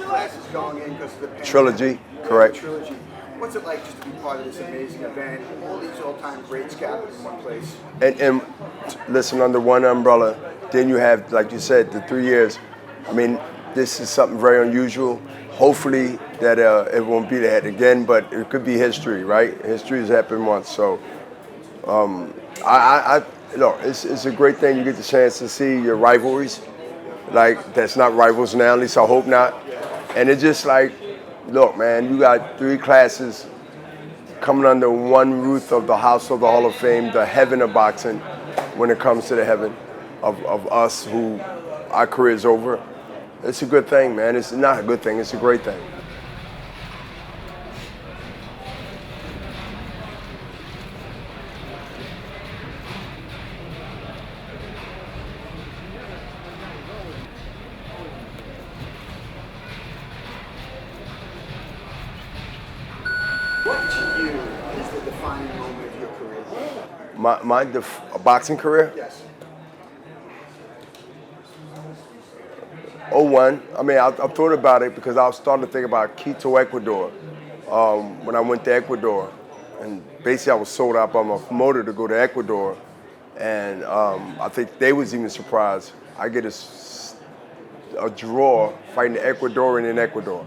many classes going in because of the pandemic. Trilogy, correct. Trilogy. What's it like just to be part of this amazing event? All these all-time greats gathered in one place. And listen, under one umbrella, then you have, like you said, the 3 years. I mean, this is something very unusual. Hopefully that it won't be that again, but it could be history, right? History has happened once, so look, it's a great thing. You get the chance to see your rivalries, like that's not rivals now, at least I hope not. And it's just like, look, man, you got 3 classes coming under one roof of the House of the Hall of Fame, the heaven of boxing, when it comes to the heaven of us who our career's over. It's a good thing, man. It's not a good thing, it's a great thing. What to you is the defining moment of your career? My boxing career? Yes. '01. I mean, I thought about it because I was starting to think about Quito, Ecuador, when I went to Ecuador. And basically I was sold out by my promoter to go to Ecuador. And I think they was even surprised. I get a draw fighting the Ecuadorian in Ecuador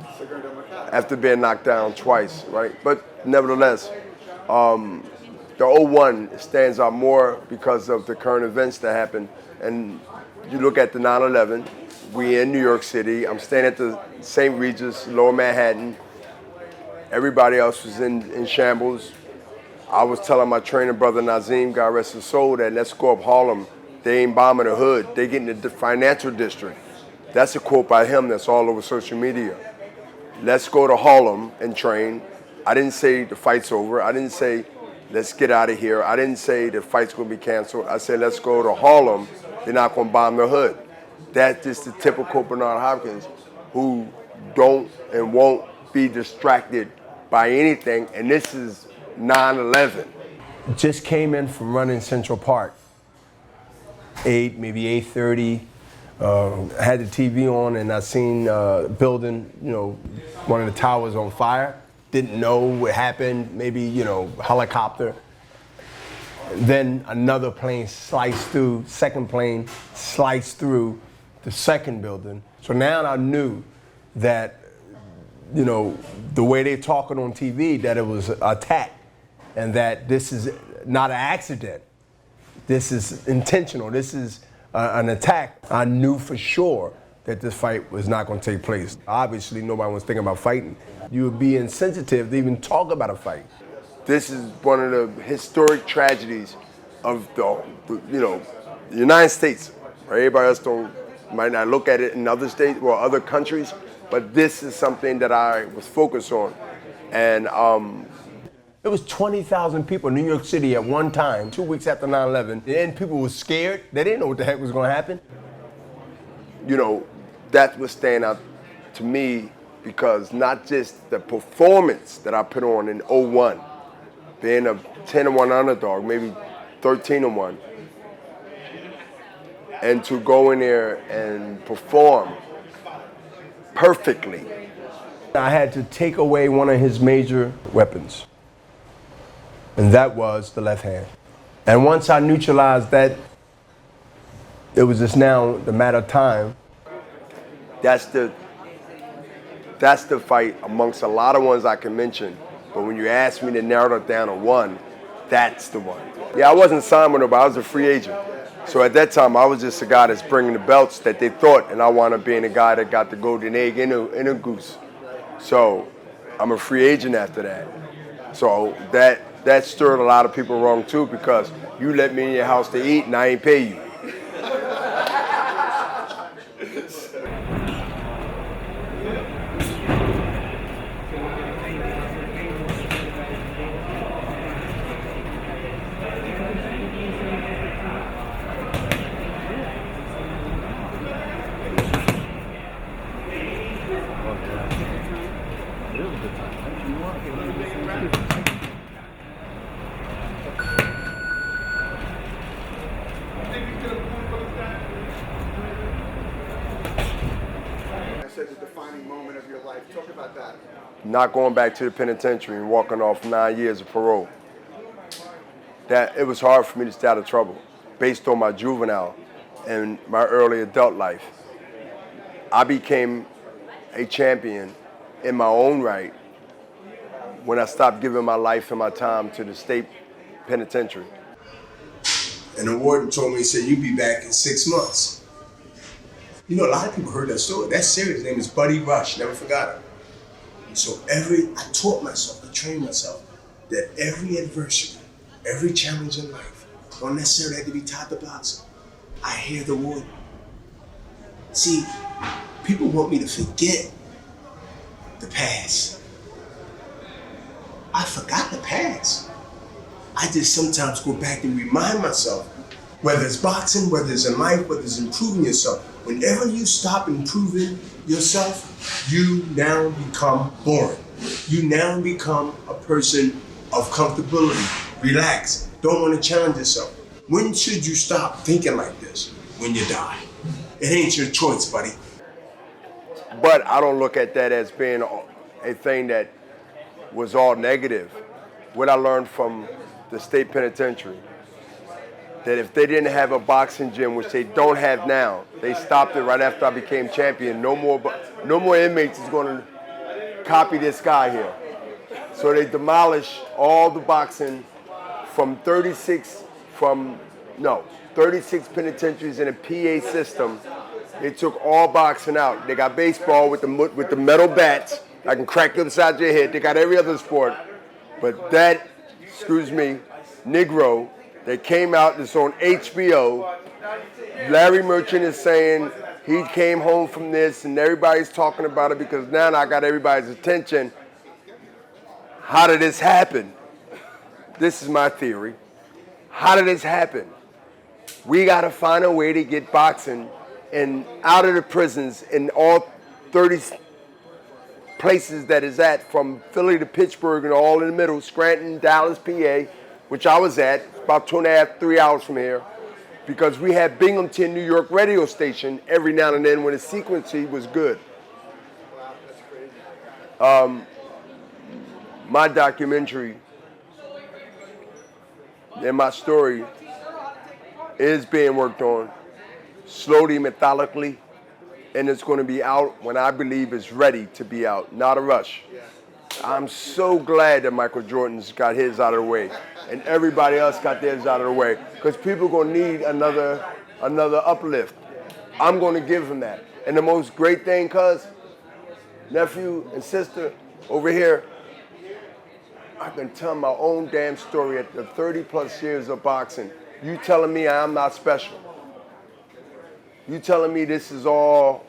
after being knocked down twice, right? But nevertheless, the '01 stands out more because of the current events that happened. And you look at the 9/11, we in New York City. I'm staying at the St. Regis, Lower Manhattan. Everybody else was in shambles. I was telling my trainer brother Nazim, God rest his soul, that let's go up Harlem. They ain't bombing the hood. They get in the financial district. That's a quote by him that's all over social media. Let's go to Harlem and train. I didn't say the fight's over. I didn't say let's get out of here. I didn't say the fight's gonna be canceled. I said let's go to Harlem. They're not gonna bomb the hood. That's just the typical Bernard Hopkins who don't and won't be distracted by anything. And this is 9/11. Just came in from running Central Park. 8, maybe 8:30. Had the TV on and I seen building, one of the towers on fire. Didn't know what happened, maybe, helicopter. Then another plane sliced through, second plane sliced through the second building. So now I knew that, the way they're talking on TV, that it was an attack and that this is not an accident. This is intentional. This is an attack. I knew for sure that this fight was not going to take place. Obviously, nobody was thinking about fighting. You would be insensitive to even talk about a fight. This is one of the historic tragedies of the United States. Everybody else might not look at it in other states or other countries, but this is something that I was focused on. And it was 20,000 people in New York City at one time, 2 weeks after 9/11. And people were scared. They didn't know what the heck was going to happen. That was standing out to me because not just the performance that I put on in '01, being a 10-1 underdog, maybe 13-1, and to go in there and perform perfectly. I had to take away one of his major weapons, and that was the left hand. And once I neutralized that, it was just now the matter of time. That's the fight amongst a lot of ones I can mention. But when you ask me to narrow it down to one, that's the one. Yeah, I wasn't signed with nobody, I was a free agent. So at that time, I was just a guy that's bringing the belts that they thought, and I wound up being a guy that got the golden egg in a goose. So I'm a free agent after that. So that stirred a lot of people wrong too, because you let me in your house to eat and I ain't pay you. I said that the defining moment of your life. Talk about that. Not going back to the penitentiary and walking off 9 years of parole. That it was hard for me to stay out of trouble based on my juvenile and my early adult life. I became a champion in my own right when I stopped giving my life and my time to the state penitentiary. And the warden told me, he said, you'll be back in 6 months. You know, a lot of people heard that story. That's serious. His name is Buddy Rush. Never forgot it. And so I taught myself, I trained myself that every adversity, every challenge in life, don't necessarily have to be top to boxing. I hear the warden. See, people want me to forget the past. I forgot the past. I just sometimes go back and remind myself, whether it's boxing, whether it's in life, whether it's improving yourself, whenever you stop improving yourself, you now become boring. You now become a person of comfortability, relax, don't want to challenge yourself. When should you stop thinking like this? When you die. It ain't your choice, buddy. But I don't look at that as being a thing that was all negative. What I learned from the state penitentiary, that if they didn't have a boxing gym, which they don't have now, they stopped it right after I became champion. No more inmates is going to copy this guy here. So they demolished all the boxing from 36 penitentiaries in a PA system. They took all boxing out. They got baseball with the metal bats. I can crack you upside your head. They got every other sport. But that, Negro, that came out that's on HBO, Larry Merchant is saying he came home from this and everybody's talking about it because now I got everybody's attention. How did this happen? This is my theory. How did this happen? We got to find a way to get boxing and out of the prisons in all 30 places that is at, from Philly to Pittsburgh and all in the middle, Scranton, Dallas, PA, which I was at, about 2.5, 3 hours from here, because we had Binghamton, New York radio station every now and then when the sequency was good. Wow, that's crazy. My documentary and my story is being worked on slowly, methodically, and it's going to be out when I believe it's ready to be out, not a rush. I'm so glad that Michael Jordan's got his out of the way and everybody else got theirs out of the way, because people are going to need another uplift. I'm going to give them that. And the most great thing, cuz, nephew and sister over here, I can tell my own damn story at the 30 plus years of boxing. You telling me I'm not special. You telling me this is all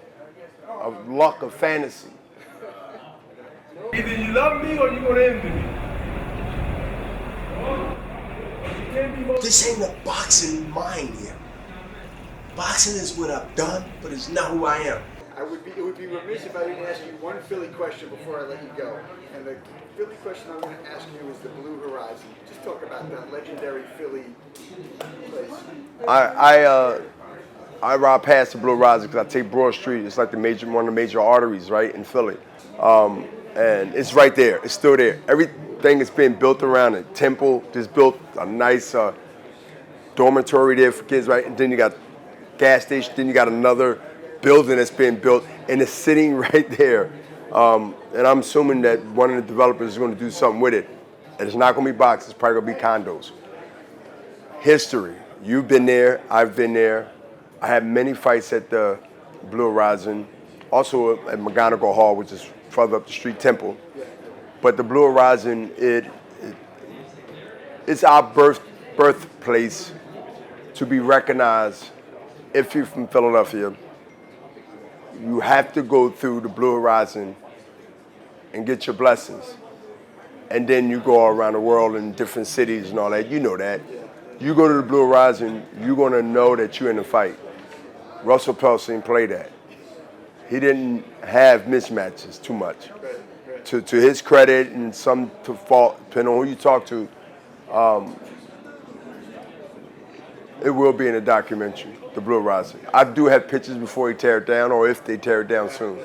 a luck of fantasy. Either you love me or you're going to envy me. This ain't a boxing mind here. Boxing is what I've done, but it's not who I am. It would be remiss if I didn't ask you one Philly question before I let you go. And the Philly question I'm going to ask you is the Blue Horizon. Just talk about that legendary Philly place. I ride past the Blue Horizon because I take Broad Street. It's like one of the major arteries, right, in Philly. And it's right there. It's still there. Everything is being built around it. Temple just built a nice dormitory there for kids, right? And then you got gas station. Then you got another building that's being built, and it's sitting right there. And I'm assuming that one of the developers is going to do something with it. And it's not going to be boxes. It's probably going to be condos. History. You've been there. I've been there. I had many fights at the Blue Horizon, also at McGonigal Hall, which is further up the street, Temple. But the Blue Horizon, it's our birthplace to be recognized. If you're from Philadelphia, you have to go through the Blue Horizon and get your blessings. And then you go around the world in different cities and all that. You know that. You go to the Blue Horizon, you're going to know that you're in a fight. Russell Peltz didn't play that. He didn't have mismatches too much. To his credit, and some to fault, depending on who you talk to, it will be in a documentary, the Blue Horizon. I do have pictures before he tear it down, or if they tear it down soon.